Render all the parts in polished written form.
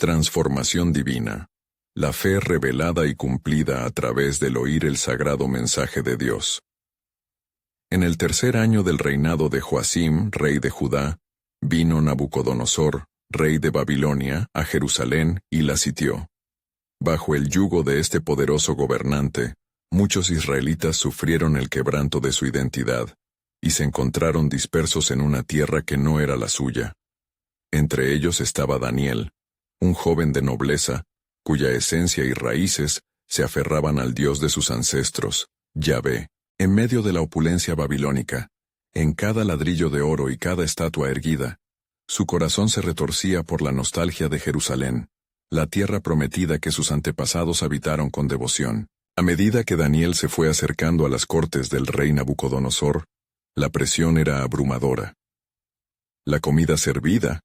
Transformación divina. La fe revelada y cumplida a través del oír el sagrado mensaje de Dios. En el tercer año del reinado de Joacim, rey de Judá, vino Nabucodonosor, rey de Babilonia, a Jerusalén y la sitió. Bajo el yugo de este poderoso gobernante, muchos israelitas sufrieron el quebranto de su identidad, y se encontraron dispersos en una tierra que no era la suya. Entre ellos estaba Daniel, un joven de nobleza, cuya esencia y raíces se aferraban al Dios de sus ancestros, Yahvé. En medio de la opulencia babilónica, en cada ladrillo de oro y cada estatua erguida, su corazón se retorcía por la nostalgia de Jerusalén, la tierra prometida que sus antepasados habitaron con devoción. A medida que Daniel se fue acercando a las cortes del rey Nabucodonosor, la presión era abrumadora. La comida servida,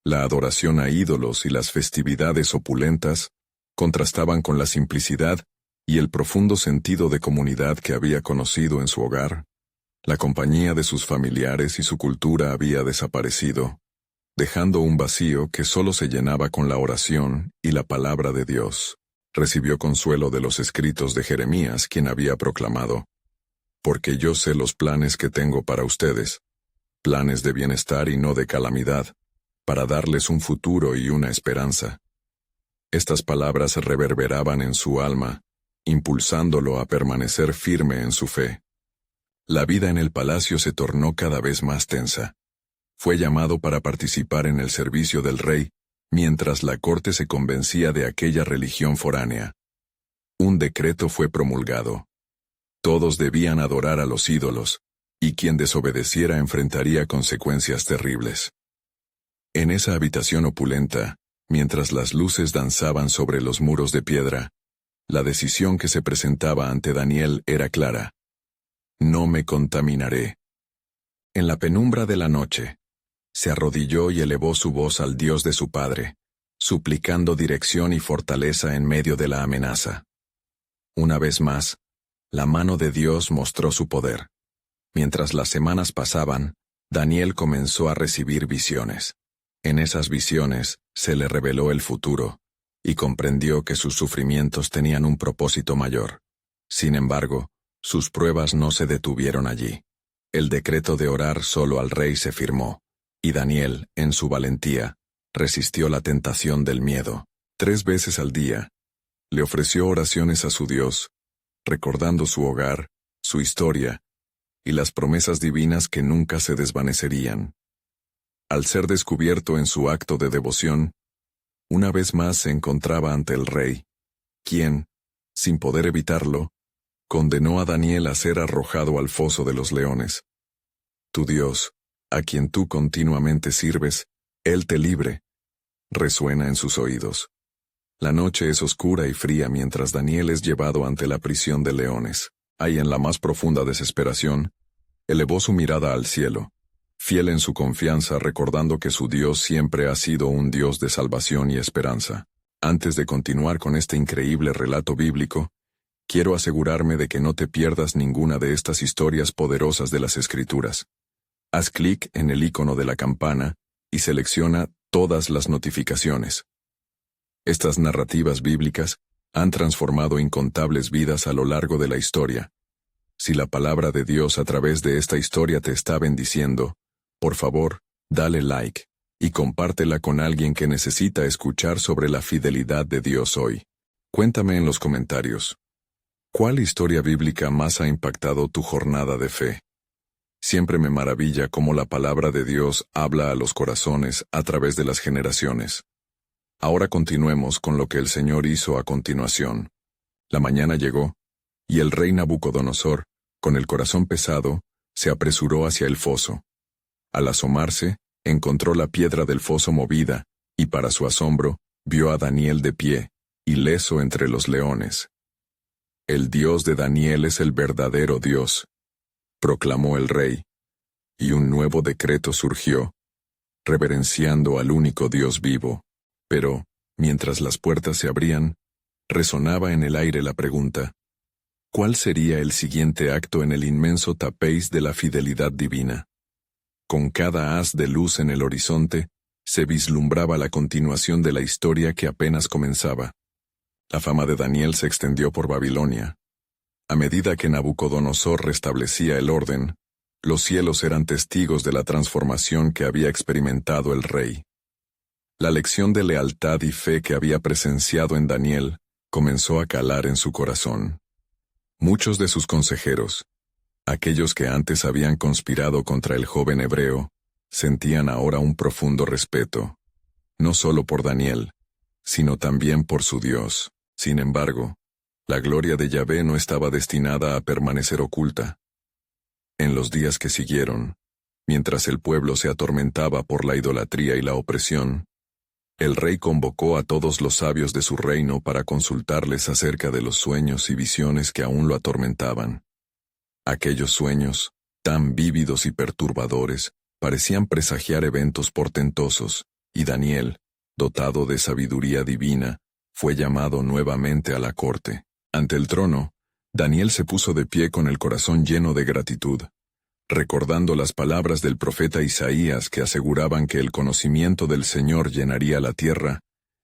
la adoración a ídolos y las festividades opulentas contrastaban con la simplicidad y el profundo sentido de comunidad que había conocido en su hogar. La compañía de sus familiares y su cultura había desaparecido, dejando un vacío que solo se llenaba con la oración y la palabra de Dios. Recibió consuelo de los escritos de Jeremías, quien había proclamado: «Porque yo sé los planes que tengo para ustedes, planes de bienestar y no de calamidad, para darles un futuro y una esperanza». Estas palabras reverberaban en su alma, impulsándolo a permanecer firme en su fe. La vida en el palacio se tornó cada vez más tensa. Fue llamado para participar en el servicio del rey, mientras la corte se convencía de aquella religión foránea. Un decreto fue promulgado. Todos debían adorar a los ídolos, y quien desobedeciera enfrentaría consecuencias terribles. En esa habitación opulenta, mientras las luces danzaban sobre los muros de piedra, la decisión que se presentaba ante Daniel era clara: «No me contaminaré». En la penumbra de la noche, se arrodilló y elevó su voz al Dios de su padre, suplicando dirección y fortaleza en medio de la amenaza. Una vez más, la mano de Dios mostró su poder. Mientras las semanas pasaban, Daniel comenzó a recibir visiones. En esas visiones se le reveló el futuro, y comprendió que sus sufrimientos tenían un propósito mayor. Sin embargo, sus pruebas no se detuvieron allí. El decreto de orar solo al rey se firmó, y Daniel, en su valentía, resistió la tentación del miedo. 3 veces al día, le ofreció oraciones a su Dios, recordando su hogar, su historia, y las promesas divinas que nunca se desvanecerían. Al ser descubierto en su acto de devoción, una vez más se encontraba ante el rey, quien, sin poder evitarlo, condenó a Daniel a ser arrojado al foso de los leones. «Tu Dios, a quien tú continuamente sirves, Él te libre», resuena en sus oídos. La noche es oscura y fría mientras Daniel es llevado ante la prisión de leones. Ahí, en la más profunda desesperación, elevó su mirada al cielo, fiel en su confianza, recordando que su Dios siempre ha sido un Dios de salvación y esperanza. Antes de continuar con este increíble relato bíblico, quiero asegurarme de que no te pierdas ninguna de estas historias poderosas de las Escrituras. Haz clic en el icono de la campana y selecciona todas las notificaciones. Estas narrativas bíblicas han transformado incontables vidas a lo largo de la historia. Si la palabra de Dios a través de esta historia te está bendiciendo, por favor, dale like y compártela con alguien que necesita escuchar sobre la fidelidad de Dios hoy. Cuéntame en los comentarios, ¿cuál historia bíblica más ha impactado tu jornada de fe? Siempre me maravilla cómo la palabra de Dios habla a los corazones a través de las generaciones. Ahora continuemos con lo que el Señor hizo a continuación. La mañana llegó, y el rey Nabucodonosor, con el corazón pesado, se apresuró hacia el foso. Al asomarse, encontró la piedra del foso movida, y para su asombro, vio a Daniel de pie, ileso entre los leones. «El Dios de Daniel es el verdadero Dios», proclamó el rey, y un nuevo decreto surgió, reverenciando al único Dios vivo. Pero, mientras las puertas se abrían, resonaba en el aire la pregunta: ¿cuál sería el siguiente acto en el inmenso tapiz de la fidelidad divina? Con cada haz de luz en el horizonte, se vislumbraba la continuación de la historia que apenas comenzaba. La fama de Daniel se extendió por Babilonia. A medida que Nabucodonosor restablecía el orden, los cielos eran testigos de la transformación que había experimentado el rey. La lección de lealtad y fe que había presenciado en Daniel comenzó a calar en su corazón. Muchos de sus consejeros, aquellos que antes habían conspirado contra el joven hebreo, sentían ahora un profundo respeto, no solo por Daniel, sino también por su Dios. Sin embargo, la gloria de Yahvé no estaba destinada a permanecer oculta. En los días que siguieron, mientras el pueblo se atormentaba por la idolatría y la opresión, el rey convocó a todos los sabios de su reino para consultarles acerca de los sueños y visiones que aún lo atormentaban. Aquellos sueños, tan vívidos y perturbadores, parecían presagiar eventos portentosos, y Daniel, dotado de sabiduría divina, fue llamado nuevamente a la corte. Ante el trono, Daniel se puso de pie con el corazón lleno de gratitud, recordando las palabras del profeta Isaías que aseguraban que el conocimiento del Señor llenaría la tierra.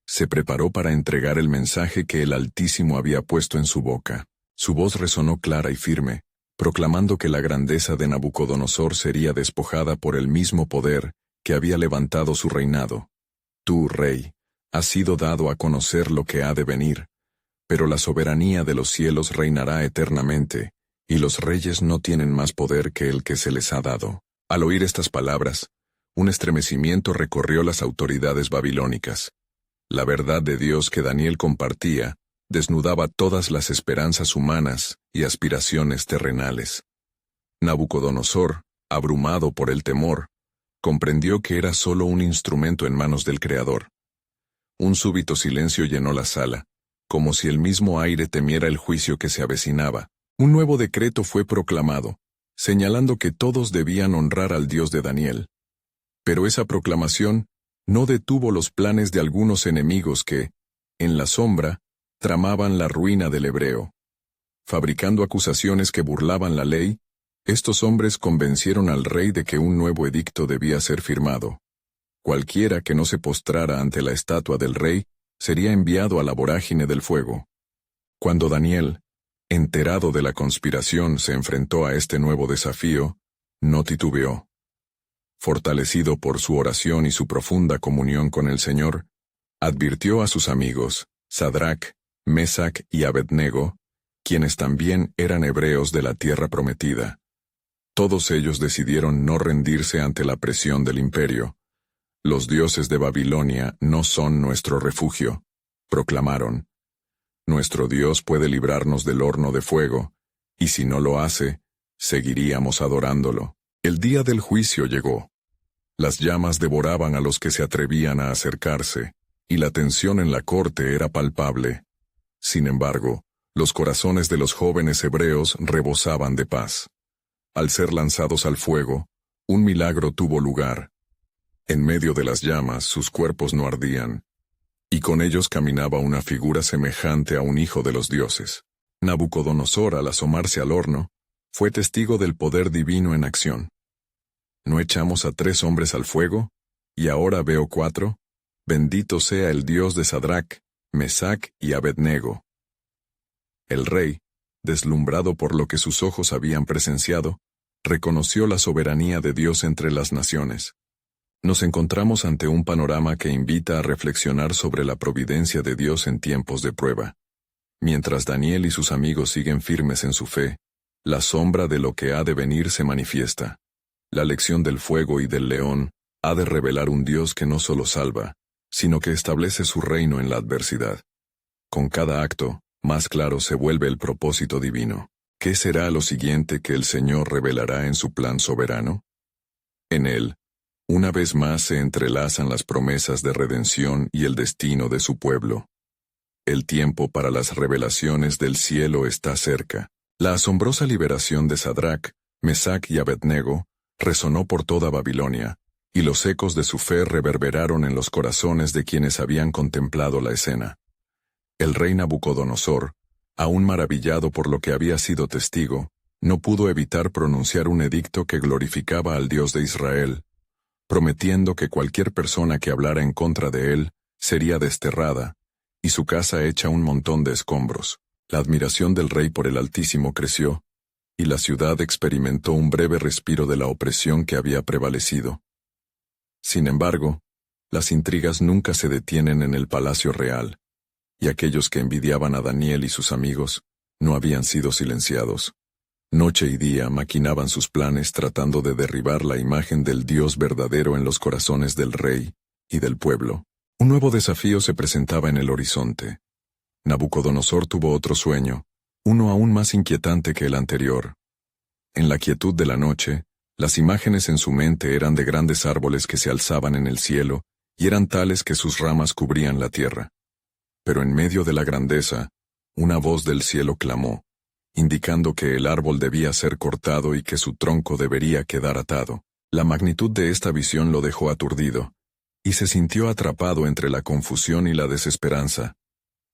Se preparó para entregar el mensaje que el Altísimo había puesto en su boca. Su voz resonó clara y firme, proclamando que la grandeza de Nabucodonosor sería despojada por el mismo poder que había levantado su reinado. Tú, rey, has sido dado a conocer lo que ha de venir, pero la soberanía de los cielos reinará eternamente, y los reyes no tienen más poder que el que se les ha dado. Al oír estas palabras, un estremecimiento recorrió las autoridades babilónicas. La verdad de Dios que Daniel compartía desnudaba todas las esperanzas humanas y aspiraciones terrenales. Nabucodonosor, abrumado por el temor, comprendió que era solo un instrumento en manos del Creador. Un súbito silencio llenó la sala, como si el mismo aire temiera el juicio que se avecinaba. Un nuevo decreto fue proclamado, señalando que todos debían honrar al Dios de Daniel. Pero esa proclamación no detuvo los planes de algunos enemigos que, en la sombra, tramaban la ruina del hebreo. Fabricando acusaciones que burlaban la ley, estos hombres convencieron al rey de que un nuevo edicto debía ser firmado. Cualquiera que no se postrara ante la estatua del rey sería enviado a la vorágine del fuego. Cuando Daniel, enterado de la conspiración, se enfrentó a este nuevo desafío, no titubeó. Fortalecido por su oración y su profunda comunión con el Señor, advirtió a sus amigos, Sadrac, Mesac y Abednego, quienes también eran hebreos de la tierra prometida. Todos ellos decidieron no rendirse ante la presión del imperio. Los dioses de Babilonia no son nuestro refugio, proclamaron. Nuestro Dios puede librarnos del horno de fuego, y si no lo hace, seguiríamos adorándolo. El día del juicio llegó. Las llamas devoraban a los que se atrevían a acercarse, y la tensión en la corte era palpable. Sin embargo, los corazones de los jóvenes hebreos rebosaban de paz. Al ser lanzados al fuego, un milagro tuvo lugar. En medio de las llamas sus cuerpos no ardían, y con ellos caminaba una figura semejante a un hijo de los dioses. Nabucodonosor, al asomarse al horno, fue testigo del poder divino en acción. ¿No echamos a 3 hombres al fuego? ¿Y ahora veo 4? Bendito sea el Dios de Sadrac, Mesac y Abednego. El rey, deslumbrado por lo que sus ojos habían presenciado, reconoció la soberanía de Dios entre las naciones. Nos encontramos ante un panorama que invita a reflexionar sobre la providencia de Dios en tiempos de prueba. Mientras Daniel y sus amigos siguen firmes en su fe, la sombra de lo que ha de venir se manifiesta. La lección del fuego y del león ha de revelar un Dios que no solo salva, sino que establece su reino en la adversidad. Con cada acto, más claro se vuelve el propósito divino. ¿Qué será lo siguiente que el Señor revelará en su plan soberano? En él, una vez más se entrelazan las promesas de redención y el destino de su pueblo. El tiempo para las revelaciones del cielo está cerca. La asombrosa liberación de Sadrac, Mesac y Abednego resonó por toda Babilonia, y los ecos de su fe reverberaron en los corazones de quienes habían contemplado la escena. El rey Nabucodonosor, aún maravillado por lo que había sido testigo, no pudo evitar pronunciar un edicto que glorificaba al Dios de Israel. prometiendo que cualquier persona que hablara en contra de él sería desterrada, y su casa hecha un montón de escombros. La admiración del rey por el Altísimo creció, y la ciudad experimentó un breve respiro de la opresión que había prevalecido. Sin embargo, las intrigas nunca se detienen en el palacio real, y aquellos que envidiaban a Daniel y sus amigos no habían sido silenciados. Noche y día maquinaban sus planes tratando de derribar la imagen del Dios verdadero en los corazones del rey y del pueblo. Un nuevo desafío se presentaba en el horizonte. Nabucodonosor tuvo otro sueño, uno aún más inquietante que el anterior. En la quietud de la noche, las imágenes en su mente eran de grandes árboles que se alzaban en el cielo y eran tales que sus ramas cubrían la tierra. Pero en medio de la grandeza, una voz del cielo clamó, indicando que el árbol debía ser cortado y que su tronco debería quedar atado. La magnitud de esta visión lo dejó aturdido, y se sintió atrapado entre la confusión y la desesperanza.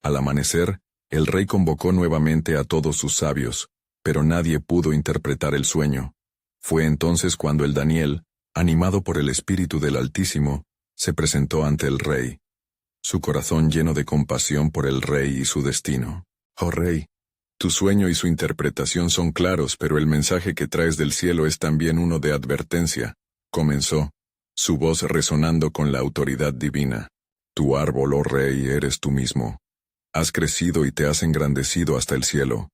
Al amanecer, el rey convocó nuevamente a todos sus sabios, pero nadie pudo interpretar el sueño. Fue entonces cuando el Daniel, animado por el Espíritu del Altísimo, se presentó ante el rey, su corazón lleno de compasión por el rey y su destino. «Oh rey, tu sueño y su interpretación son claros, pero el mensaje que traes del cielo es también uno de advertencia», comenzó, su voz resonando con la autoridad divina. «Tu árbol, oh rey, eres tú mismo. Has crecido y te has engrandecido hasta el cielo.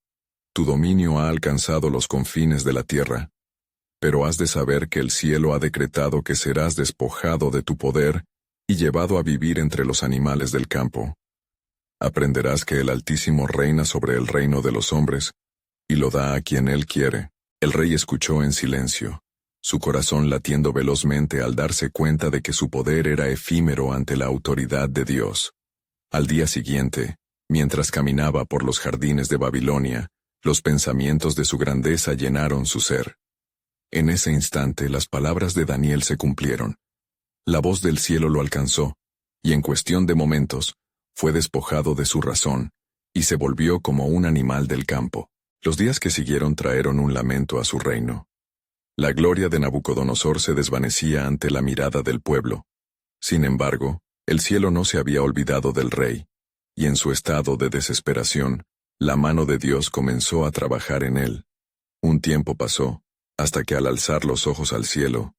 Tu dominio ha alcanzado los confines de la tierra. Pero has de saber que el cielo ha decretado que serás despojado de tu poder y llevado a vivir entre los animales del campo. Aprenderás que el Altísimo reina sobre el reino de los hombres, y lo da a quien él quiere». El rey escuchó en silencio, su corazón latiendo velozmente al darse cuenta de que su poder era efímero ante la autoridad de Dios. Al día siguiente, mientras caminaba por los jardines de Babilonia, los pensamientos de su grandeza llenaron su ser. En ese instante las palabras de Daniel se cumplieron. La voz del cielo lo alcanzó, y en cuestión de momentos, fue despojado de su razón, y se volvió como un animal del campo. Los días que siguieron trajeron un lamento a su reino. La gloria de Nabucodonosor se desvanecía ante la mirada del pueblo. Sin embargo, el cielo no se había olvidado del rey, y en su estado de desesperación, la mano de Dios comenzó a trabajar en él. Un tiempo pasó, hasta que al alzar los ojos al cielo,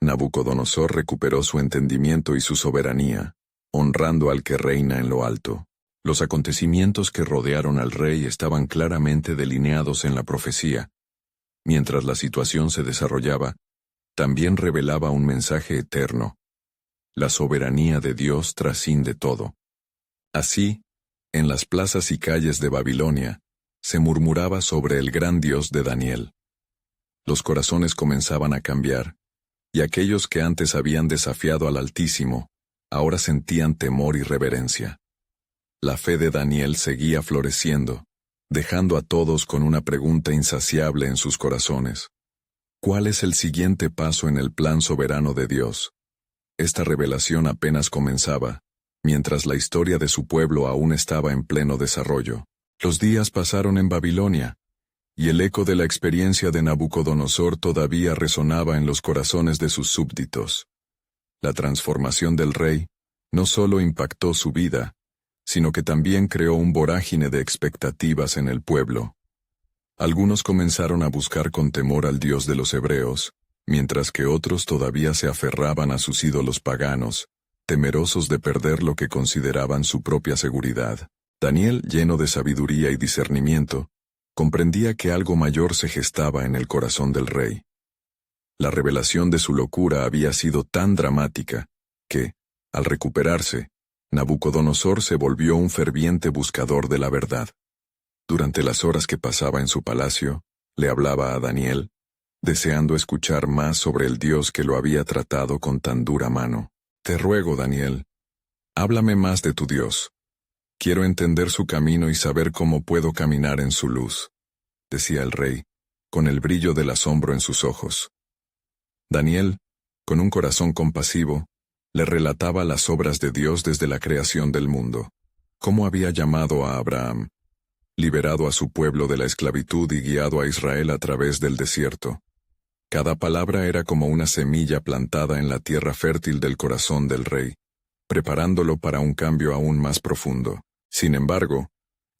Nabucodonosor recuperó su entendimiento y su soberanía, honrando al que reina en lo alto. Los acontecimientos que rodearon al rey estaban claramente delineados en la profecía. Mientras la situación se desarrollaba, también revelaba un mensaje eterno. La soberanía de Dios trasciende todo. Así, en las plazas y calles de Babilonia, se murmuraba sobre el gran Dios de Daniel. Los corazones comenzaban a cambiar, y aquellos que antes habían desafiado al Altísimo, ahora sentían temor y reverencia. La fe de Daniel seguía floreciendo, dejando a todos con una pregunta insaciable en sus corazones. ¿Cuál es el siguiente paso en el plan soberano de Dios? Esta revelación apenas comenzaba, mientras la historia de su pueblo aún estaba en pleno desarrollo. Los días pasaron en Babilonia, y el eco de la experiencia de Nabucodonosor todavía resonaba en los corazones de sus súbditos. La transformación del rey no solo impactó su vida, sino que también creó un vorágine de expectativas en el pueblo. Algunos comenzaron a buscar con temor al Dios de los hebreos, mientras que otros todavía se aferraban a sus ídolos paganos, temerosos de perder lo que consideraban su propia seguridad. Daniel, lleno de sabiduría y discernimiento, comprendía que algo mayor se gestaba en el corazón del rey. La revelación de su locura había sido tan dramática, que, al recuperarse, Nabucodonosor se volvió un ferviente buscador de la verdad. Durante las horas que pasaba en su palacio, le hablaba a Daniel, deseando escuchar más sobre el Dios que lo había tratado con tan dura mano. «Te ruego, Daniel, háblame más de tu Dios. Quiero entender su camino y saber cómo puedo caminar en su luz», decía el rey, con el brillo del asombro en sus ojos. Daniel, con un corazón compasivo, le relataba las obras de Dios desde la creación del mundo, cómo había llamado a Abraham, liberado a su pueblo de la esclavitud y guiado a Israel a través del desierto, Cada palabra era como una semilla plantada en la tierra fértil del corazón del rey, preparándolo para un cambio aún más profundo. Sin embargo,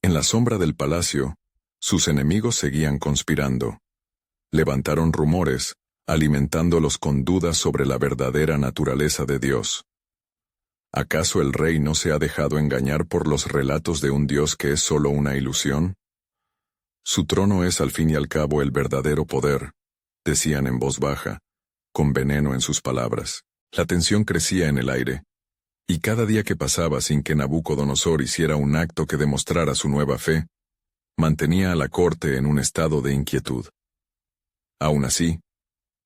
en la sombra del palacio, sus enemigos seguían conspirando. Levantaron rumores, alimentándolos con dudas sobre la verdadera naturaleza de Dios. ¿Acaso el rey no se ha dejado engañar por los relatos de un Dios que es solo una ilusión? Su trono es al fin y al cabo el verdadero poder, decían en voz baja, con veneno en sus palabras. La tensión crecía en el aire, y cada día que pasaba sin que Nabucodonosor hiciera un acto que demostrara su nueva fe, mantenía a la corte en un estado de inquietud. Aún así,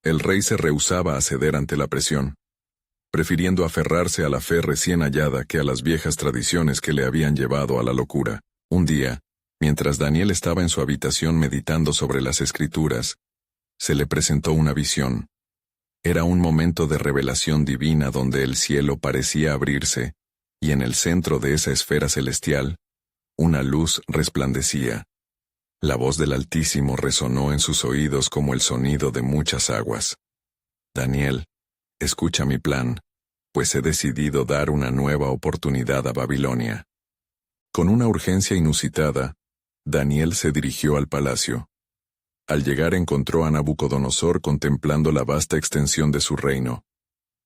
el rey se rehusaba a ceder ante la presión, prefiriendo aferrarse a la fe recién hallada que a las viejas tradiciones que le habían llevado a la locura. Un día, mientras Daniel estaba en su habitación meditando sobre las Escrituras, se le presentó una visión. Era un momento de revelación divina donde el cielo parecía abrirse, y en el centro de esa esfera celestial, una luz resplandecía. La voz del Altísimo resonó en sus oídos como el sonido de muchas aguas. Daniel, escucha mi plan, pues he decidido dar una nueva oportunidad a Babilonia. Con una urgencia inusitada, Daniel se dirigió al palacio. Al llegar encontró a Nabucodonosor contemplando la vasta extensión de su reino.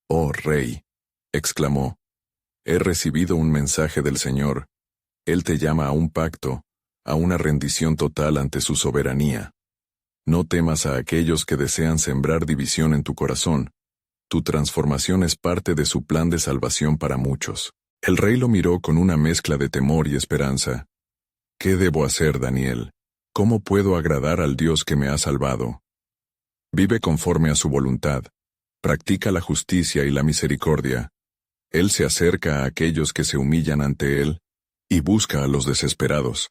«Oh, rey», exclamó, «he recibido un mensaje del Señor. Él te llama a un pacto, a una rendición total ante su soberanía. No temas a aquellos que desean sembrar división en tu corazón. Tu transformación es parte de su plan de salvación para muchos». El rey lo miró con una mezcla de temor y esperanza. «¿Qué debo hacer, Daniel? ¿Cómo puedo agradar al Dios que me ha salvado?» «Vive conforme a su voluntad. Practica la justicia y la misericordia. Él se acerca a aquellos que se humillan ante él, y busca a los desesperados»,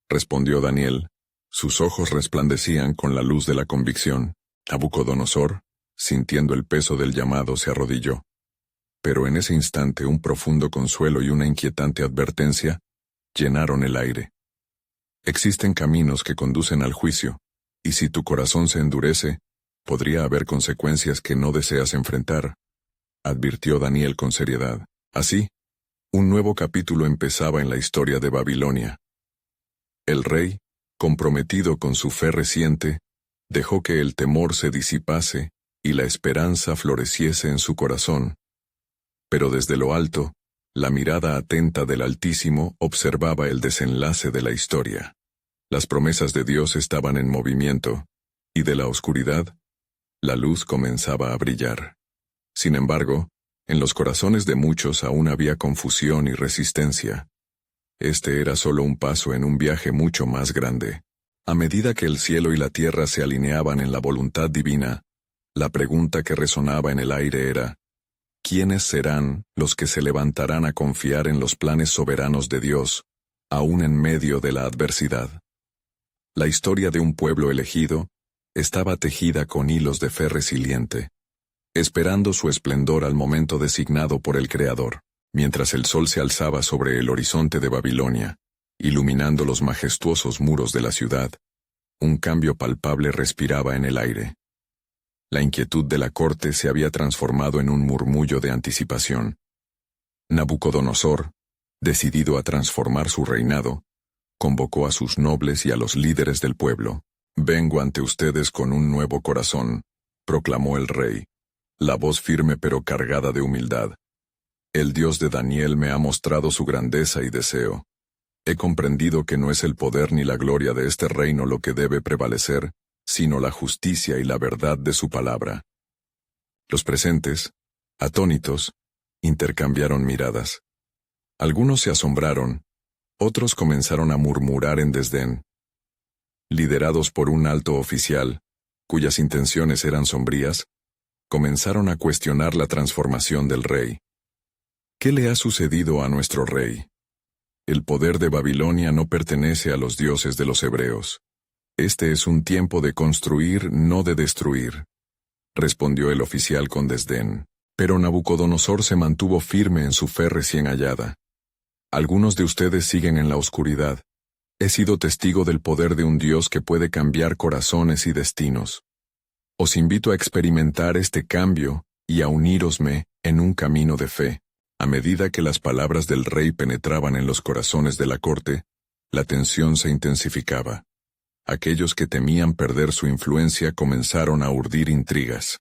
respondió Daniel. Sus ojos resplandecían con la luz de la convicción. Nabucodonosor, sintiendo el peso del llamado, se arrodilló. Pero en ese instante un profundo consuelo y una inquietante advertencia llenaron el aire. Existen caminos que conducen al juicio, y si tu corazón se endurece, podría haber consecuencias que no deseas enfrentar, advirtió Daniel con seriedad. Así, un nuevo capítulo empezaba en la historia de Babilonia. El rey, comprometido con su fe reciente, dejó que el temor se disipase y la esperanza floreciese en su corazón. Pero desde lo alto, la mirada atenta del Altísimo observaba el desenlace de la historia. Las promesas de Dios estaban en movimiento, y de la oscuridad, la luz comenzaba a brillar. Sin embargo, en los corazones de muchos aún había confusión y resistencia. Este era solo un paso en un viaje mucho más grande. A medida que el cielo y la tierra se alineaban en la voluntad divina, la pregunta que resonaba en el aire era: ¿quiénes serán los que se levantarán a confiar en los planes soberanos de Dios, aún en medio de la adversidad? La historia de un pueblo elegido estaba tejida con hilos de fe resiliente, esperando su esplendor al momento designado por el Creador. Mientras el sol se alzaba sobre el horizonte de Babilonia, iluminando los majestuosos muros de la ciudad, un cambio palpable respiraba en el aire. La inquietud de la corte se había transformado en un murmullo de anticipación. Nabucodonosor, decidido a transformar su reinado, convocó a sus nobles y a los líderes del pueblo. «Vengo ante ustedes con un nuevo corazón», proclamó el rey, la voz firme pero cargada de humildad. «El Dios de Daniel me ha mostrado su grandeza y deseo. He comprendido que no es el poder ni la gloria de este reino lo que debe prevalecer, sino la justicia y la verdad de su palabra». Los presentes, atónitos, intercambiaron miradas. Algunos se asombraron, otros comenzaron a murmurar en desdén. Liderados por un alto oficial, cuyas intenciones eran sombrías, comenzaron a cuestionar la transformación del rey. ¿Qué le ha sucedido a nuestro rey? El poder de Babilonia no pertenece a los dioses de los hebreos. Este es un tiempo de construir, no de destruir, respondió el oficial con desdén. Pero Nabucodonosor se mantuvo firme en su fe recién hallada. Algunos de ustedes siguen en la oscuridad. He sido testigo del poder de un Dios que puede cambiar corazones y destinos. Os invito a experimentar este cambio y a unírosme en un camino de fe. A medida que las palabras del rey penetraban en los corazones de la corte, la tensión se intensificaba. Aquellos que temían perder su influencia comenzaron a urdir intrigas.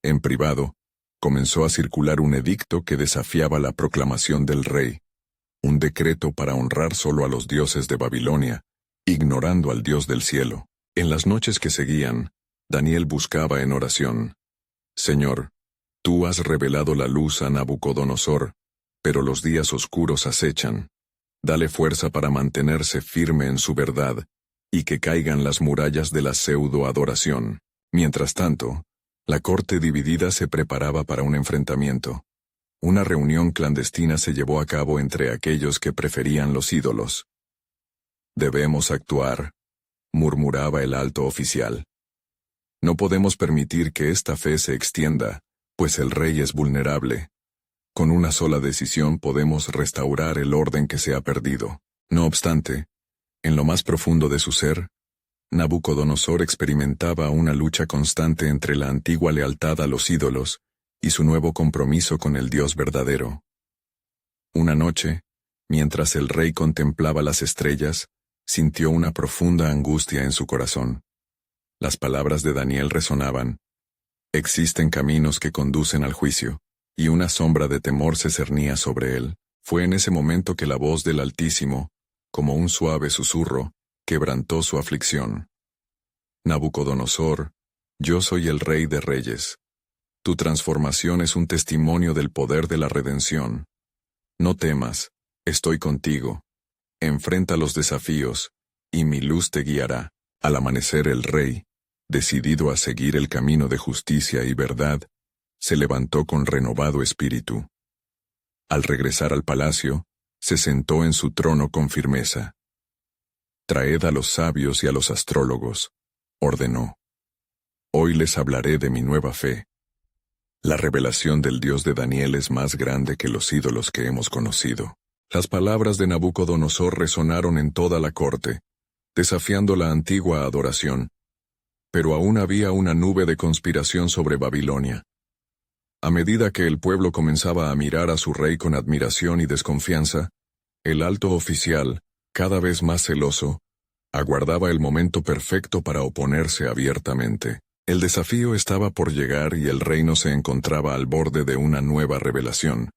En privado, comenzó a circular un edicto que desafiaba la proclamación del rey, un decreto para honrar solo a los dioses de Babilonia, ignorando al Dios del cielo. En las noches que seguían, Daniel buscaba en oración: Señor, tú has revelado la luz a Nabucodonosor, pero los días oscuros acechan. Dale fuerza para mantenerse firme en su verdad, y que caigan las murallas de la pseudo-adoración. Mientras tanto, la corte dividida se preparaba para un enfrentamiento. Una reunión clandestina se llevó a cabo entre aquellos que preferían los ídolos. Debemos actuar, murmuraba el alto oficial. No podemos permitir que esta fe se extienda, pues el rey es vulnerable. Con una sola decisión podemos restaurar el orden que se ha perdido. No obstante, en lo más profundo de su ser, Nabucodonosor experimentaba una lucha constante entre la antigua lealtad a los ídolos y su nuevo compromiso con el Dios verdadero. Una noche, mientras el rey contemplaba las estrellas, sintió una profunda angustia en su corazón. Las palabras de Daniel resonaban: existen caminos que conducen al juicio, y una sombra de temor se cernía sobre él. Fue en ese momento que la voz del Altísimo, como un suave susurro, quebrantó su aflicción. Nabucodonosor, yo soy el Rey de Reyes. Tu transformación es un testimonio del poder de la redención. No temas, estoy contigo. Enfrenta los desafíos, y mi luz te guiará. Al amanecer el rey, decidido a seguir el camino de justicia y verdad, se levantó con renovado espíritu. Al regresar al palacio, se sentó en su trono con firmeza. Traed a los sabios y a los astrólogos, ordenó. Hoy les hablaré de mi nueva fe. La revelación del Dios de Daniel es más grande que los ídolos que hemos conocido. Las palabras de Nabucodonosor resonaron en toda la corte, desafiando la antigua adoración. Pero aún había una nube de conspiración sobre Babilonia. A medida que el pueblo comenzaba a mirar a su rey con admiración y desconfianza, el alto oficial, cada vez más celoso, aguardaba el momento perfecto para oponerse abiertamente. El desafío estaba por llegar y el reino se encontraba al borde de una nueva revelación.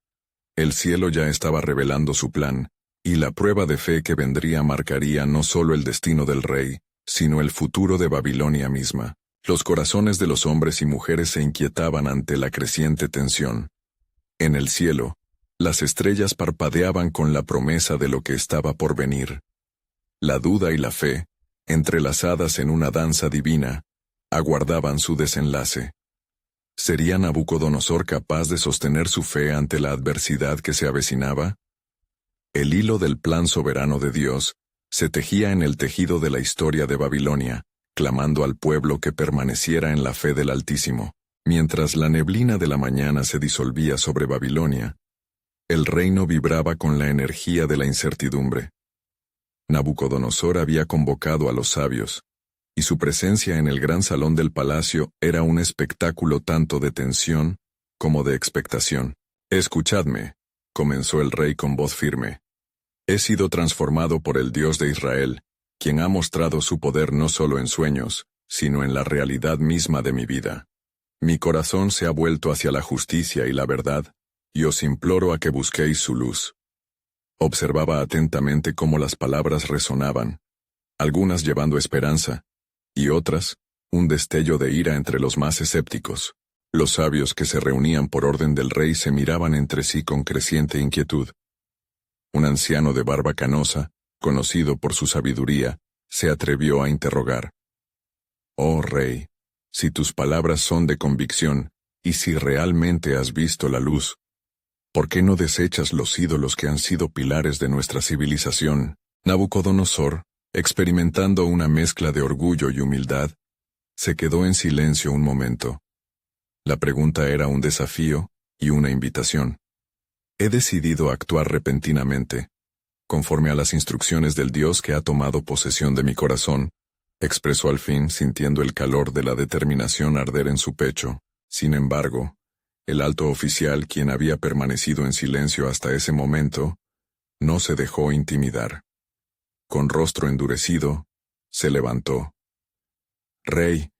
El cielo ya estaba revelando su plan, y la prueba de fe que vendría marcaría no solo el destino del rey, sino el futuro de Babilonia misma. Los corazones de los hombres y mujeres se inquietaban ante la creciente tensión. En el cielo, las estrellas parpadeaban con la promesa de lo que estaba por venir. La duda y la fe, entrelazadas en una danza divina, aguardaban su desenlace. ¿Sería Nabucodonosor capaz de sostener su fe ante la adversidad que se avecinaba? El hilo del plan soberano de Dios se tejía en el tejido de la historia de Babilonia, clamando al pueblo que permaneciera en la fe del Altísimo. Mientras la neblina de la mañana se disolvía sobre Babilonia, el reino vibraba con la energía de la incertidumbre. Nabucodonosor había convocado a los sabios, y su presencia en el gran salón del palacio era un espectáculo tanto de tensión como de expectación. «Escuchadme», comenzó el rey con voz firme. «He sido transformado por el Dios de Israel, quien ha mostrado su poder no solo en sueños, sino en la realidad misma de mi vida. Mi corazón se ha vuelto hacia la justicia y la verdad, y os imploro a que busquéis su luz». Observaba atentamente cómo las palabras resonaban, algunas llevando esperanza, y otras, un destello de ira entre los más escépticos. Los sabios que se reunían por orden del rey se miraban entre sí con creciente inquietud. Un anciano de barba canosa, conocido por su sabiduría, se atrevió a interrogar. «Oh rey, si tus palabras son de convicción, y si realmente has visto la luz, ¿por qué no desechas los ídolos que han sido pilares de nuestra civilización?» Nabucodonosor, experimentando una mezcla de orgullo y humildad, se quedó en silencio un momento. La pregunta era un desafío y una invitación. He decidido actuar repentinamente, conforme a las instrucciones del Dios que ha tomado posesión de mi corazón, expresó al fin, sintiendo el calor de la determinación arder en su pecho. Sin embargo, el alto oficial, quien había permanecido en silencio hasta ese momento, no se dejó intimidar. Con rostro endurecido, se levantó. Rey,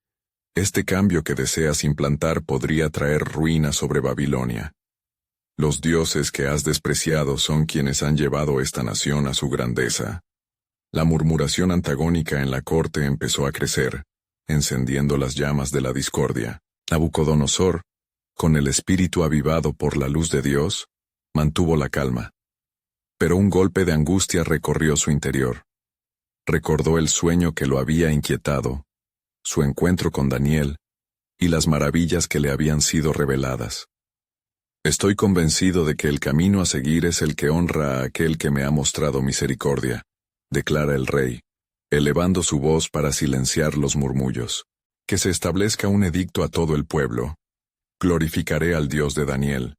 este cambio que deseas implantar podría traer ruina sobre Babilonia. Los dioses que has despreciado son quienes han llevado esta nación a su grandeza. La murmuración antagónica en la corte empezó a crecer, encendiendo las llamas de la discordia. Nabucodonosor, con el espíritu avivado por la luz de Dios, mantuvo la calma. Pero un golpe de angustia recorrió su interior. Recordó el sueño que lo había inquietado, su encuentro con Daniel, y las maravillas que le habían sido reveladas. Estoy convencido de que el camino a seguir es el que honra a aquel que me ha mostrado misericordia, declara el rey, elevando su voz para silenciar los murmullos. Que se establezca un edicto a todo el pueblo. Glorificaré al Dios de Daniel.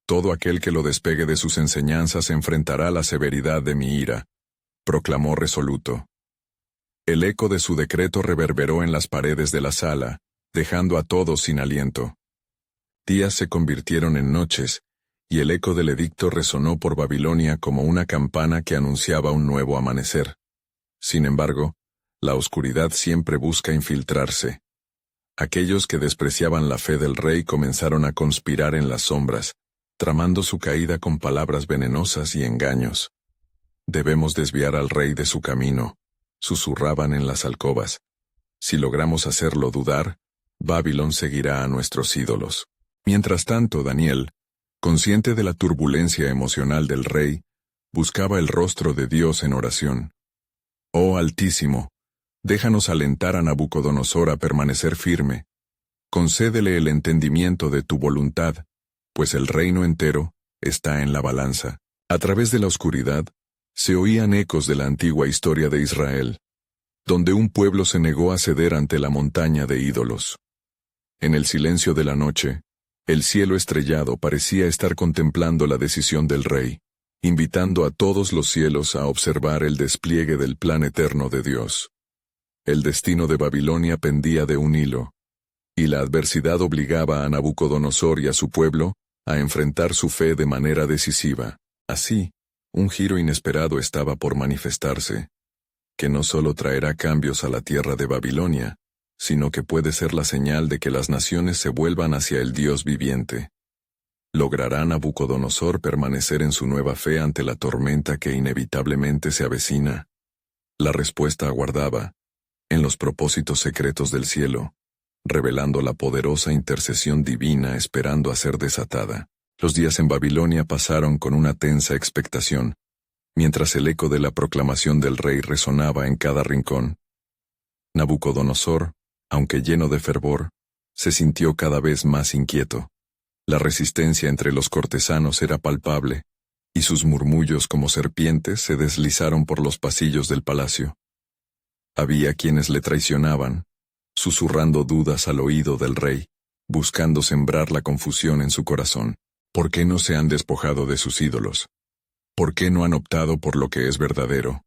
Todo aquel que lo despegue de sus enseñanzas enfrentará la severidad de mi ira, proclamó resoluto. El eco de su decreto reverberó en las paredes de la sala, dejando a todos sin aliento. Días se convirtieron en noches, y el eco del edicto resonó por Babilonia como una campana que anunciaba un nuevo amanecer. Sin embargo, la oscuridad siempre busca infiltrarse. Aquellos que despreciaban la fe del rey comenzaron a conspirar en las sombras, tramando su caída con palabras venenosas y engaños. Debemos desviar al rey de su camino, susurraban en las alcobas. Si logramos hacerlo dudar, Babilón seguirá a nuestros ídolos. Mientras tanto, Daniel, consciente de la turbulencia emocional del rey, buscaba el rostro de Dios en oración. Oh Altísimo, déjanos alentar a Nabucodonosor a permanecer firme. Concédele el entendimiento de tu voluntad, pues el reino entero está en la balanza. A través de la oscuridad, se oían ecos de la antigua historia de Israel, donde un pueblo se negó a ceder ante la montaña de ídolos. En el silencio de la noche, el cielo estrellado parecía estar contemplando la decisión del rey, invitando a todos los cielos a observar el despliegue del plan eterno de Dios. El destino de Babilonia pendía de un hilo, y la adversidad obligaba a Nabucodonosor y a su pueblo a enfrentar su fe de manera decisiva. Así, un giro inesperado estaba por manifestarse, que no solo traerá cambios a la tierra de Babilonia, sino que puede ser la señal de que las naciones se vuelvan hacia el Dios viviente. ¿Logrará Nabucodonosor permanecer en su nueva fe ante la tormenta que inevitablemente se avecina? La respuesta aguardaba, en los propósitos secretos del cielo, revelando la poderosa intercesión divina esperando a ser desatada. Los días en Babilonia pasaron con una tensa expectación, mientras el eco de la proclamación del rey resonaba en cada rincón. Nabucodonosor, aunque lleno de fervor, se sintió cada vez más inquieto. La resistencia entre los cortesanos era palpable, y sus murmullos como serpientes se deslizaron por los pasillos del palacio. Había quienes le traicionaban, susurrando dudas al oído del rey, buscando sembrar la confusión en su corazón. ¿Por qué no se han despojado de sus ídolos? ¿Por qué no han optado por lo que es verdadero?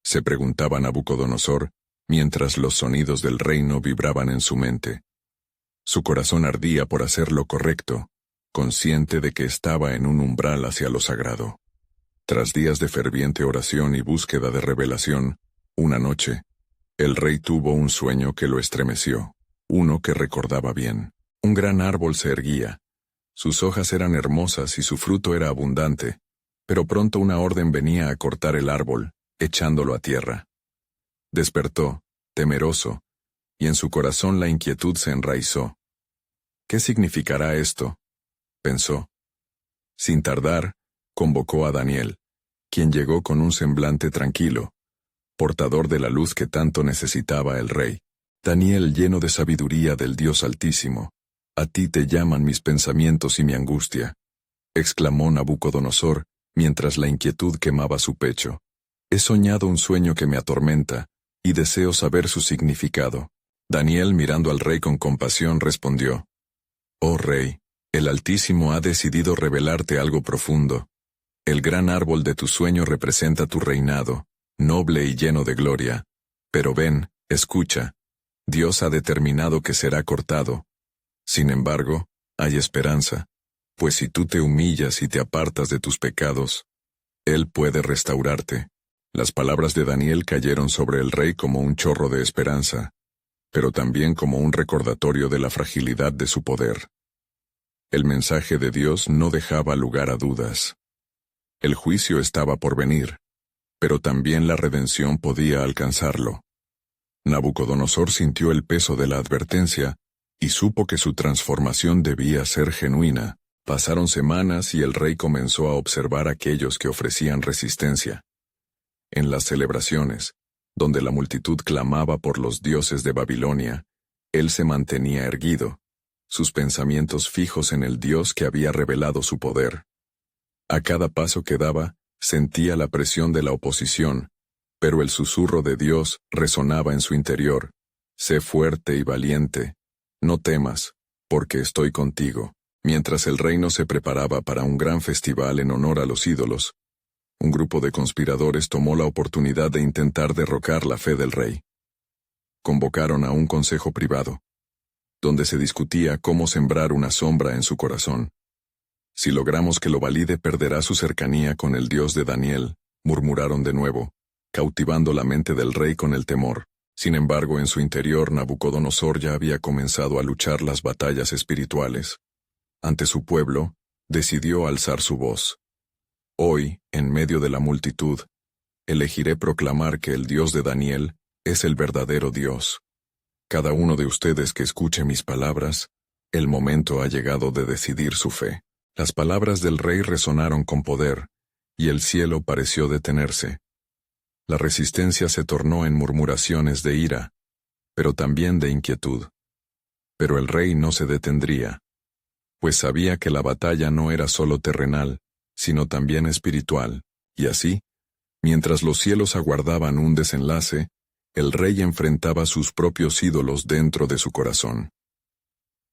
Se preguntaba Nabucodonosor, mientras los sonidos del reino vibraban en su mente. Su corazón ardía por hacer lo correcto, consciente de que estaba en un umbral hacia lo sagrado. Tras días de ferviente oración y búsqueda de revelación, una noche, el rey tuvo un sueño que lo estremeció, uno que recordaba bien. Un gran árbol se erguía. Sus hojas eran hermosas y su fruto era abundante, pero pronto una orden venía a cortar el árbol, echándolo a tierra. Despertó, temeroso, y en su corazón la inquietud se enraizó. ¿Qué significará esto?, pensó. Sin tardar, convocó a Daniel, quien llegó con un semblante tranquilo, portador de la luz que tanto necesitaba el rey. Daniel, lleno de sabiduría del Dios Altísimo, a ti te llaman mis pensamientos y mi angustia, exclamó Nabucodonosor, mientras la inquietud quemaba su pecho. He soñado un sueño que me atormenta, y deseo saber su significado. Daniel, mirando al rey con compasión, respondió: Oh rey, el Altísimo ha decidido revelarte algo profundo. El gran árbol de tu sueño representa tu reinado, noble y lleno de gloria. Pero ven, Escucha, Dios ha determinado que será cortado. Sin embargo, hay esperanza, pues si tú te humillas y te apartas de tus pecados, Él puede restaurarte. Las palabras de Daniel cayeron sobre el rey como un chorro de esperanza, pero también como un recordatorio de la fragilidad de su poder. El mensaje de Dios no dejaba lugar a dudas. El juicio estaba por venir, pero también la redención podía alcanzarlo. Nabucodonosor sintió el peso de la advertencia y supo que su transformación debía ser genuina. Pasaron semanas y el rey comenzó a observar a aquellos que ofrecían resistencia. En las celebraciones, donde la multitud clamaba por los dioses de Babilonia, él se mantenía erguido, sus pensamientos fijos en el Dios que había revelado su poder. A cada paso que daba, sentía la presión de la oposición, pero el susurro de Dios resonaba en su interior. Sé fuerte y valiente, no temas, porque estoy contigo. Mientras el reino se preparaba para un gran festival en honor a los ídolos, un grupo de conspiradores tomó la oportunidad de intentar derrocar la fe del rey. Convocaron a un consejo privado, donde se discutía cómo sembrar una sombra en su corazón. Si logramos que lo valide, perderá su cercanía con el Dios de Daniel, murmuraron de nuevo, cautivando la mente del rey con el temor. Sin embargo, en su interior Nabucodonosor ya había comenzado a luchar las batallas espirituales. Ante su pueblo, decidió alzar su voz. Hoy, en medio de la multitud, elegiré proclamar que el Dios de Daniel es el verdadero Dios. Cada uno de ustedes que escuche mis palabras, el momento ha llegado de decidir su fe. Las palabras del rey resonaron con poder, y el cielo pareció detenerse. La resistencia se tornó en murmuraciones de ira, pero también de inquietud. Pero el rey no se detendría, pues sabía que la batalla no era solo terrenal, sino también espiritual, y así, mientras los cielos aguardaban un desenlace, el rey enfrentaba sus propios ídolos dentro de su corazón.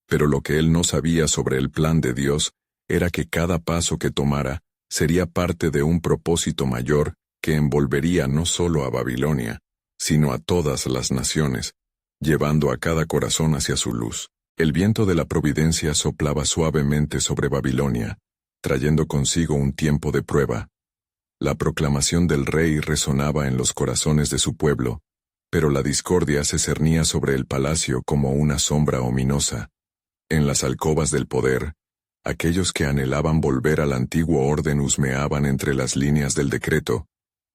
Pero lo que él no sabía sobre el plan de Dios era que cada paso que tomara sería parte de un propósito mayor que envolvería no solo a Babilonia, sino a todas las naciones, llevando a cada corazón hacia su luz. El viento de la providencia soplaba suavemente sobre Babilonia, trayendo consigo un tiempo de prueba. La proclamación del rey resonaba en los corazones de su pueblo, pero la discordia se cernía sobre el palacio como una sombra ominosa. En las alcobas del poder, aquellos que anhelaban volver al antiguo orden husmeaban entre las líneas del decreto,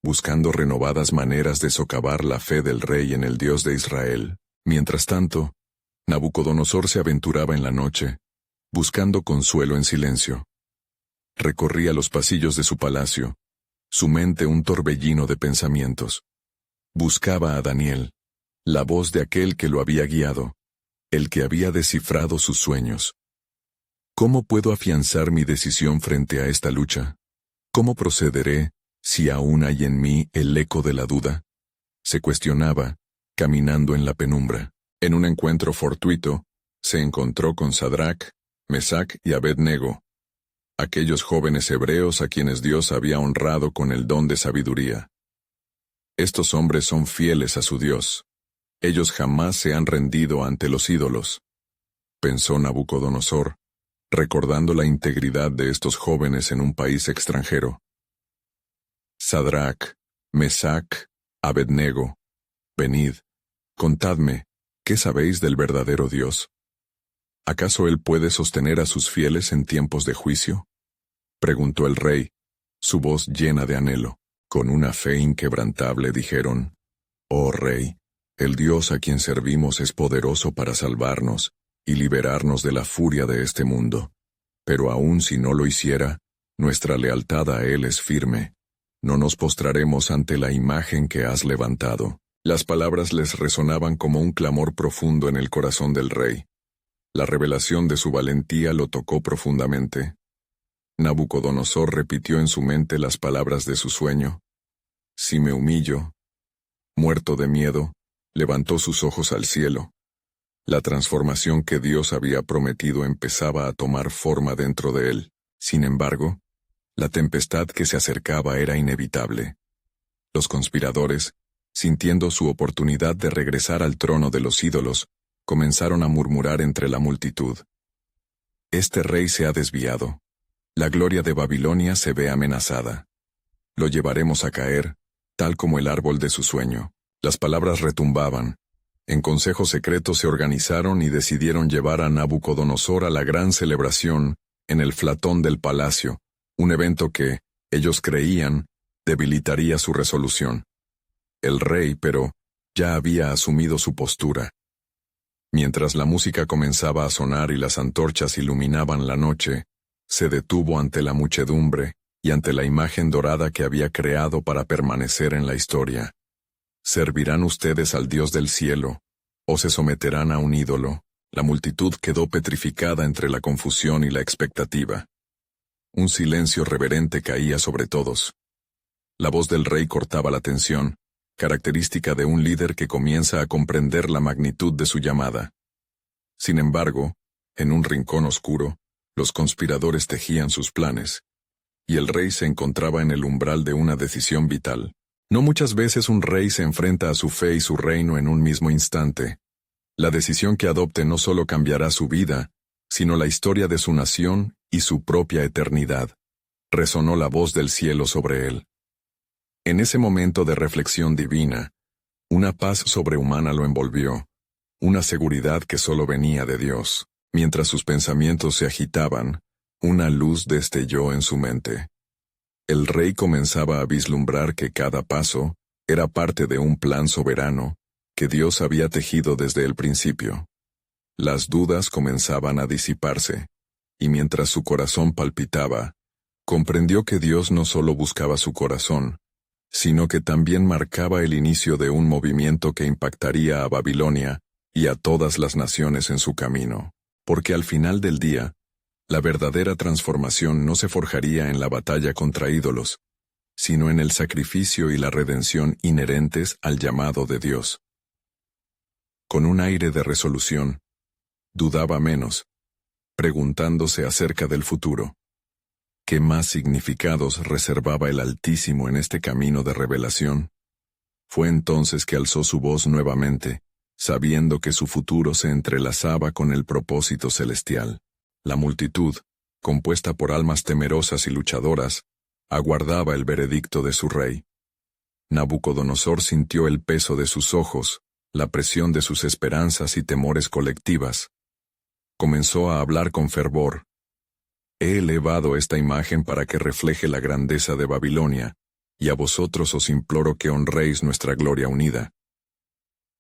buscando renovadas maneras de socavar la fe del rey en el Dios de Israel. Mientras tanto, Nabucodonosor se aventuraba en la noche, buscando consuelo en silencio. Recorría los pasillos de su palacio, su mente un torbellino de pensamientos. Buscaba a Daniel, la voz de aquel que lo había guiado, el que había descifrado sus sueños. ¿Cómo puedo afianzar mi decisión frente a esta lucha? ¿Cómo procederé si aún hay en mí el eco de la duda? Se cuestionaba, caminando en la penumbra. En un encuentro fortuito, se encontró con Sadrach, Mesach y Abed-nego, aquellos jóvenes hebreos a quienes Dios había honrado con el don de sabiduría. Estos hombres son fieles a su Dios. Ellos jamás se han rendido ante los ídolos, pensó Nabucodonosor, recordando la integridad de estos jóvenes en un país extranjero. Sadrach, Mesach, Abed-nego, venid, contadme, ¿qué sabéis del verdadero Dios? ¿Acaso él puede sostener a sus fieles en tiempos de juicio? Preguntó el rey, su voz llena de anhelo. Con una fe inquebrantable dijeron, «Oh rey, el Dios a quien servimos es poderoso para salvarnos y liberarnos de la furia de este mundo. Pero aun si no lo hiciera, nuestra lealtad a él es firme. No nos postraremos ante la imagen que has levantado». Las palabras les resonaban como un clamor profundo en el corazón del rey. La revelación de su valentía lo tocó profundamente. Nabucodonosor repitió en su mente las palabras de su sueño. Si me humillo, muerto de miedo, levantó sus ojos al cielo. La transformación que Dios había prometido empezaba a tomar forma dentro de él. Sin embargo, la tempestad que se acercaba era inevitable. Los conspiradores, sintiendo su oportunidad de regresar al trono de los ídolos, comenzaron a murmurar entre la multitud. Este rey se ha desviado. La gloria de Babilonia se ve amenazada. Lo llevaremos a caer, tal como el árbol de su sueño. Las palabras retumbaban. En consejo secreto se organizaron y decidieron llevar a Nabucodonosor a la gran celebración en el flatón del palacio, un evento que, ellos creían, debilitaría su resolución. El rey, pero, ya había asumido su postura. Mientras la música comenzaba a sonar y las antorchas iluminaban la noche, se detuvo ante la muchedumbre y ante la imagen dorada que había creado para permanecer en la historia. ¿Servirán ustedes al Dios del cielo, o se someterán a un ídolo? La multitud quedó petrificada entre la confusión y la expectativa. Un silencio reverente caía sobre todos. La voz del rey cortaba la tensión, característica de un líder que comienza a comprender la magnitud de su llamada. Sin embargo, en un rincón oscuro, los conspiradores tejían sus planes, y el rey se encontraba en el umbral de una decisión vital. No muchas veces un rey se enfrenta a su fe y su reino en un mismo instante. La decisión que adopte no solo cambiará su vida, sino la historia de su nación y su propia eternidad. Resonó la voz del cielo sobre él. En ese momento de reflexión divina, una paz sobrehumana lo envolvió, una seguridad que solo venía de Dios. Mientras sus pensamientos se agitaban, una luz destelló en su mente. El rey comenzaba a vislumbrar que cada paso era parte de un plan soberano que Dios había tejido desde el principio. Las dudas comenzaban a disiparse, y mientras su corazón palpitaba, comprendió que Dios no solo buscaba su corazón, sino que también marcaba el inicio de un movimiento que impactaría a Babilonia y a todas las naciones en su camino, porque al final del día, la verdadera transformación no se forjaría en la batalla contra ídolos, sino en el sacrificio y la redención inherentes al llamado de Dios. Con un aire de resolución, dudaba menos, preguntándose acerca del futuro. ¿Qué más significados reservaba el Altísimo en este camino de revelación? Fue entonces que alzó su voz nuevamente, sabiendo que su futuro se entrelazaba con el propósito celestial. La multitud, compuesta por almas temerosas y luchadoras, aguardaba el veredicto de su rey. Nabucodonosor sintió el peso de sus ojos, la presión de sus esperanzas y temores colectivas. Comenzó a hablar con fervor. He elevado esta imagen para que refleje la grandeza de Babilonia, y a vosotros os imploro que honréis nuestra gloria unida.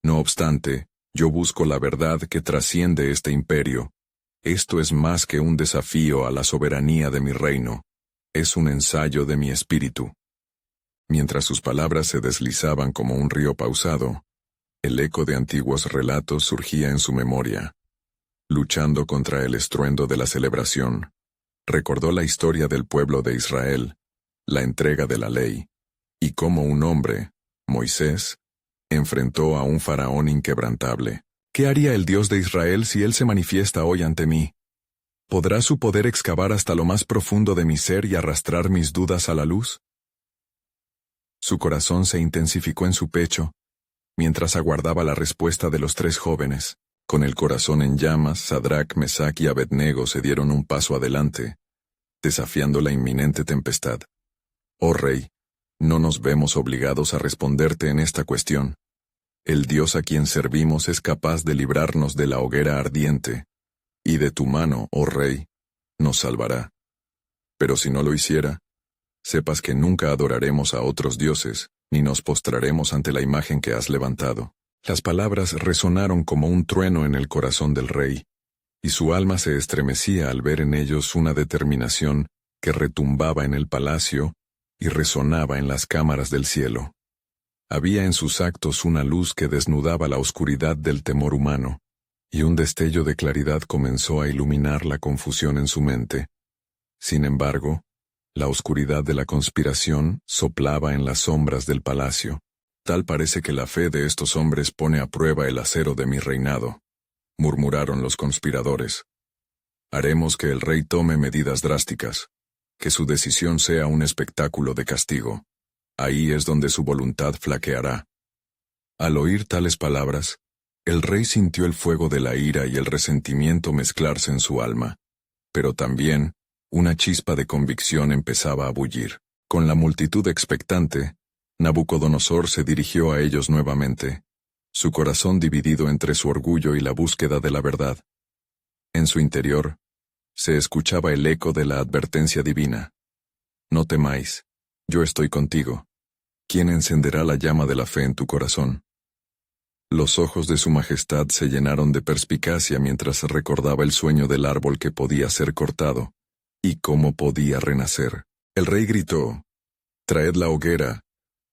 No obstante, yo busco la verdad que trasciende este imperio. Esto es más que un desafío a la soberanía de mi reino, es un ensayo de mi espíritu. Mientras sus palabras se deslizaban como un río pausado, el eco de antiguos relatos surgía en su memoria. Luchando contra el estruendo de la celebración, recordó la historia del pueblo de Israel, la entrega de la ley, y cómo un hombre, Moisés, enfrentó a un faraón inquebrantable. ¿Qué haría el Dios de Israel si Él se manifiesta hoy ante mí? ¿Podrá su poder excavar hasta lo más profundo de mi ser y arrastrar mis dudas a la luz? Su corazón se intensificó en su pecho, mientras aguardaba la respuesta de los tres jóvenes. Con el corazón en llamas, Sadrac, Mesac y Abednego se dieron un paso adelante, desafiando la inminente tempestad. Oh Rey, no nos vemos obligados a responderte en esta cuestión. El Dios a quien servimos es capaz de librarnos de la hoguera ardiente, y de tu mano, oh Rey, nos salvará. Pero si no lo hiciera, sepas que nunca adoraremos a otros dioses, ni nos postraremos ante la imagen que has levantado. Las palabras resonaron como un trueno en el corazón del rey, y su alma se estremecía al ver en ellos una determinación que retumbaba en el palacio y resonaba en las cámaras del cielo. Había en sus actos una luz que desnudaba la oscuridad del temor humano, y un destello de claridad comenzó a iluminar la confusión en su mente. Sin embargo, la oscuridad de la conspiración soplaba en las sombras del palacio. Tal parece que la fe de estos hombres pone a prueba el acero de mi reinado, murmuraron los conspiradores. Haremos que el rey tome medidas drásticas, que su decisión sea un espectáculo de castigo. Ahí es donde su voluntad flaqueará. Al oír tales palabras, el rey sintió el fuego de la ira y el resentimiento mezclarse en su alma, pero también una chispa de convicción empezaba a bullir. Con la multitud expectante, Nabucodonosor se dirigió a ellos nuevamente, su corazón dividido entre su orgullo y la búsqueda de la verdad. En su interior, se escuchaba el eco de la advertencia divina. No temáis, yo estoy contigo. ¿Quién encenderá la llama de la fe en tu corazón? Los ojos de su majestad se llenaron de perspicacia mientras recordaba el sueño del árbol que podía ser cortado, y cómo podía renacer. El rey gritó: «Traed la hoguera,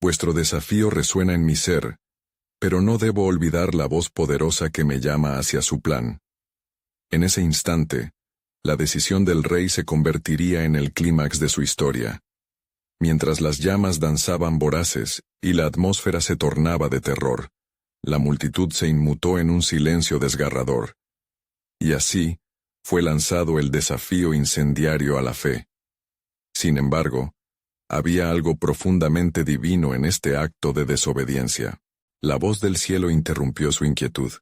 vuestro desafío resuena en mi ser, pero no debo olvidar la voz poderosa que me llama hacia su plan». En ese instante, la decisión del rey se convertiría en el clímax de su historia. Mientras las llamas danzaban voraces y la atmósfera se tornaba de terror, la multitud se inmutó en un silencio desgarrador. Y así, fue lanzado el desafío incendiario a la fe. Sin embargo, había algo profundamente divino en este acto de desobediencia. La voz del cielo interrumpió su inquietud.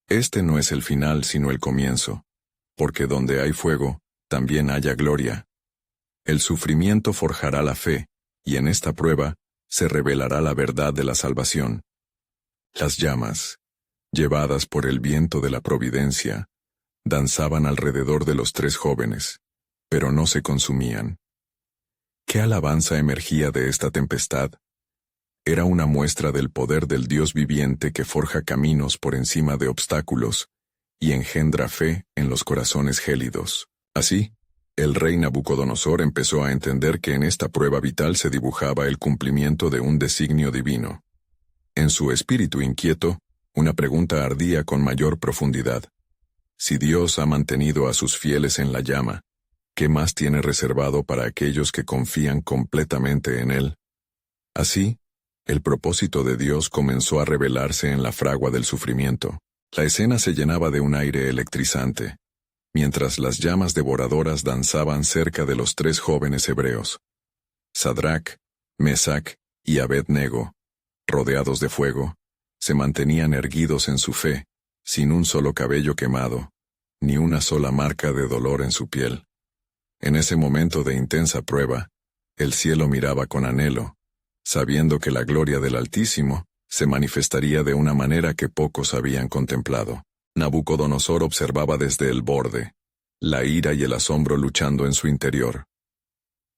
Este no es el final sino el comienzo, porque donde hay fuego, también haya gloria. El sufrimiento forjará la fe, y en esta prueba, se revelará la verdad de la salvación. Las llamas, llevadas por el viento de la providencia, danzaban alrededor de los tres jóvenes, pero no se consumían. ¿Qué alabanza emergía de esta tempestad? Era una muestra del poder del Dios viviente que forja caminos por encima de obstáculos y engendra fe en los corazones gélidos. Así, el rey Nabucodonosor empezó a entender que en esta prueba vital se dibujaba el cumplimiento de un designio divino. En su espíritu inquieto, una pregunta ardía con mayor profundidad. Si Dios ha mantenido a sus fieles en la llama, ¿qué más tiene reservado para aquellos que confían completamente en Él? Así, el propósito de Dios comenzó a revelarse en la fragua del sufrimiento. La escena se llenaba de un aire electrizante, mientras las llamas devoradoras danzaban cerca de los tres jóvenes hebreos. Sadrac, Mesac y Abed-Nego, rodeados de fuego, se mantenían erguidos en su fe, sin un solo cabello quemado, ni una sola marca de dolor en su piel. En ese momento de intensa prueba, el cielo miraba con anhelo, sabiendo que la gloria del Altísimo se manifestaría de una manera que pocos habían contemplado. Nabucodonosor observaba desde el borde, la ira y el asombro luchando en su interior.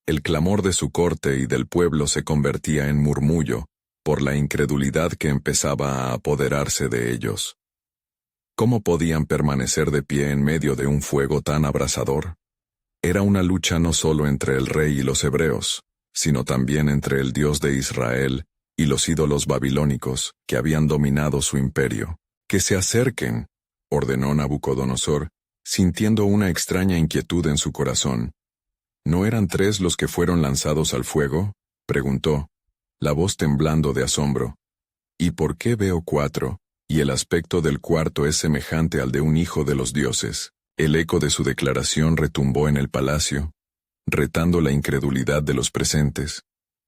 El clamor de su corte y del pueblo se convertía en murmullo, por la incredulidad que empezaba a apoderarse de ellos. ¿Cómo podían permanecer de pie en medio de un fuego tan abrasador? Era una lucha no solo entre el rey y los hebreos, sino también entre el Dios de Israel y los ídolos babilónicos que habían dominado su imperio. «Que se acerquen», ordenó Nabucodonosor, sintiendo una extraña inquietud en su corazón. «¿No eran tres los que fueron lanzados al fuego?», preguntó, la voz temblando de asombro. «¿Y por qué veo cuatro, y el aspecto del cuarto es semejante al de un hijo de los dioses?» El eco de su declaración retumbó en el palacio, retando la incredulidad de los presentes.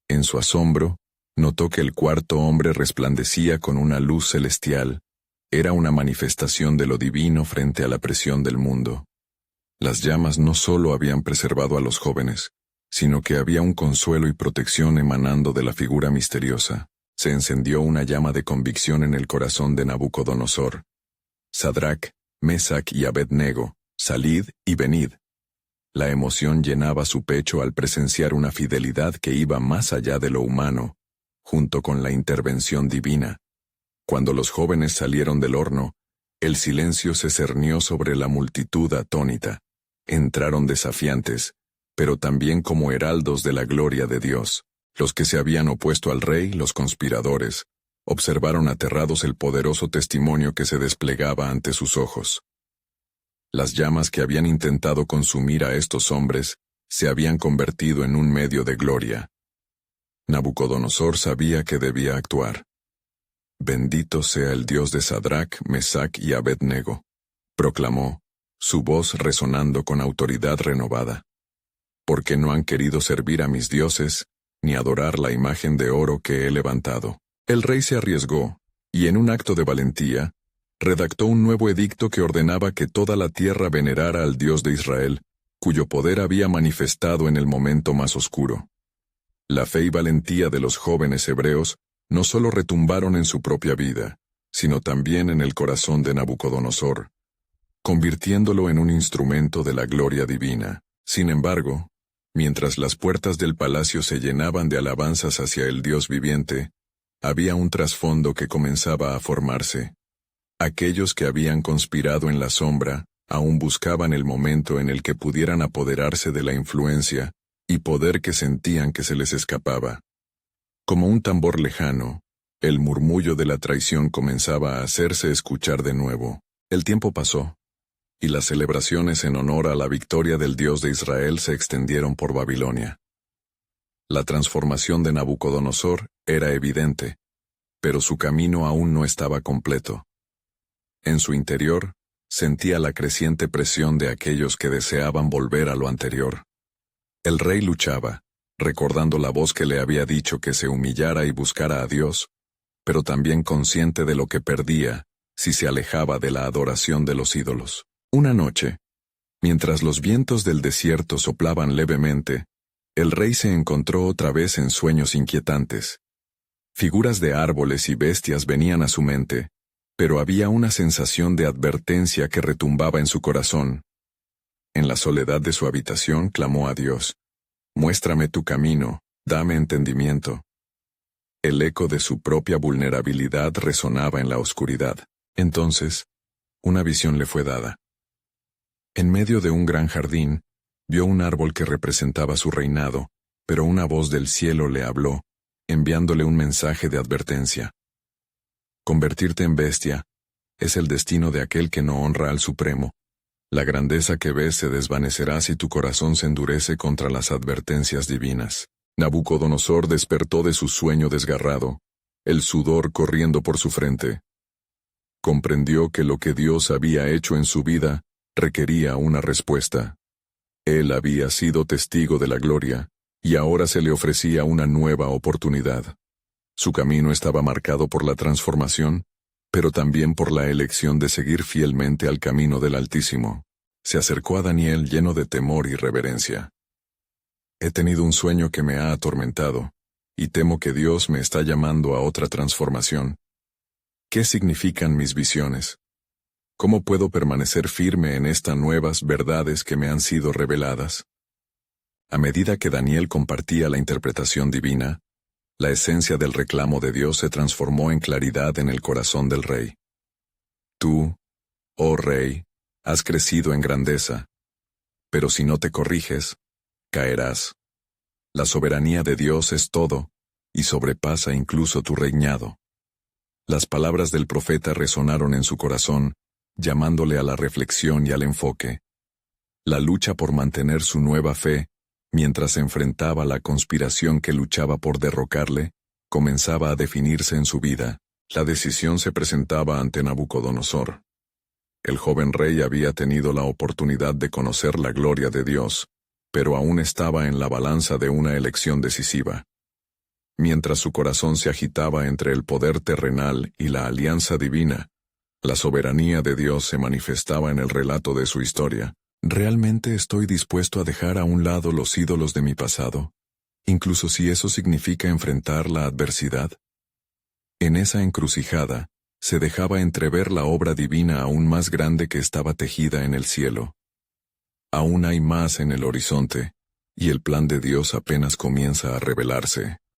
En su asombro, notó que el cuarto hombre resplandecía con una luz celestial. Era una manifestación de lo divino frente a la presión del mundo. Las llamas no solo habían preservado a los jóvenes, sino que había un consuelo y protección emanando de la figura misteriosa. Se encendió una llama de convicción en el corazón de Nabucodonosor. Sadrac, Mesac y Abed-Nego, salid y venid. La emoción llenaba su pecho al presenciar una fidelidad que iba más allá de lo humano, junto con la intervención divina. Cuando los jóvenes salieron del horno, el silencio se cernió sobre la multitud atónita. Entraron desafiantes, pero también como heraldos de la gloria de Dios. Los que se habían opuesto al rey, los conspiradores, observaron aterrados el poderoso testimonio que se desplegaba ante sus ojos. Las llamas que habían intentado consumir a estos hombres se habían convertido en un medio de gloria. Nabucodonosor sabía que debía actuar. «Bendito sea el Dios de Sadrac, Mesac y Abed-Nego», proclamó, su voz resonando con autoridad renovada. «Porque no han querido servir a mis dioses, ni adorar la imagen de oro que he levantado». El rey se arriesgó, y en un acto de valentía, redactó un nuevo edicto que ordenaba que toda la tierra venerara al Dios de Israel, cuyo poder había manifestado en el momento más oscuro. La fe y valentía de los jóvenes hebreos no solo retumbaron en su propia vida, sino también en el corazón de Nabucodonosor, convirtiéndolo en un instrumento de la gloria divina. Sin embargo, mientras las puertas del palacio se llenaban de alabanzas hacia el Dios viviente, había un trasfondo que comenzaba a formarse. Aquellos que habían conspirado en la sombra, aún buscaban el momento en el que pudieran apoderarse de la influencia y poder que sentían que se les escapaba. Como un tambor lejano, el murmullo de la traición comenzaba a hacerse escuchar de nuevo. El tiempo pasó, y las celebraciones en honor a la victoria del Dios de Israel se extendieron por Babilonia. La transformación de Nabucodonosor era evidente, pero su camino aún no estaba completo. En su interior, sentía la creciente presión de aquellos que deseaban volver a lo anterior. El rey luchaba, recordando la voz que le había dicho que se humillara y buscara a Dios, pero también consciente de lo que perdía si se alejaba de la adoración de los ídolos. Una noche, mientras los vientos del desierto soplaban levemente, el rey se encontró otra vez en sueños inquietantes. Figuras de árboles y bestias venían a su mente, pero había una sensación de advertencia que retumbaba en su corazón. En la soledad de su habitación clamó a Dios: «Muéstrame tu camino, dame entendimiento». El eco de su propia vulnerabilidad resonaba en la oscuridad. Entonces, una visión le fue dada. En medio de un gran jardín, vio un árbol que representaba su reinado, pero una voz del cielo le habló, enviándole un mensaje de advertencia. Convertirte en bestia es el destino de aquel que no honra al Supremo. La grandeza que ves se desvanecerá si tu corazón se endurece contra las advertencias divinas. Nabucodonosor despertó de su sueño desgarrado, el sudor corriendo por su frente. Comprendió que lo que Dios había hecho en su vida requería una respuesta. Él había sido testigo de la gloria, y ahora se le ofrecía una nueva oportunidad. Su camino estaba marcado por la transformación, pero también por la elección de seguir fielmente al camino del Altísimo. Se acercó a Daniel lleno de temor y reverencia. He tenido un sueño que me ha atormentado, y temo que Dios me está llamando a otra transformación. ¿Qué significan mis visiones? ¿Cómo puedo permanecer firme en estas nuevas verdades que me han sido reveladas? A medida que Daniel compartía la interpretación divina, la esencia del reclamo de Dios se transformó en claridad en el corazón del rey. Tú, oh rey, has crecido en grandeza, pero si no te corriges, caerás. La soberanía de Dios es todo, y sobrepasa incluso tu reinado. Las palabras del profeta resonaron en su corazón, llamándole a la reflexión y al enfoque. La lucha por mantener su nueva fe, mientras enfrentaba la conspiración que luchaba por derrocarle, comenzaba a definirse en su vida. La decisión se presentaba ante Nabucodonosor. El joven rey había tenido la oportunidad de conocer la gloria de Dios, pero aún estaba en la balanza de una elección decisiva. Mientras su corazón se agitaba entre el poder terrenal y la alianza divina, la soberanía de Dios se manifestaba en el relato de su historia. ¿Realmente estoy dispuesto a dejar a un lado los ídolos de mi pasado, incluso si eso significa enfrentar la adversidad? En esa encrucijada, se dejaba entrever la obra divina aún más grande que estaba tejida en el cielo. Aún hay más en el horizonte, y el plan de Dios apenas comienza a revelarse.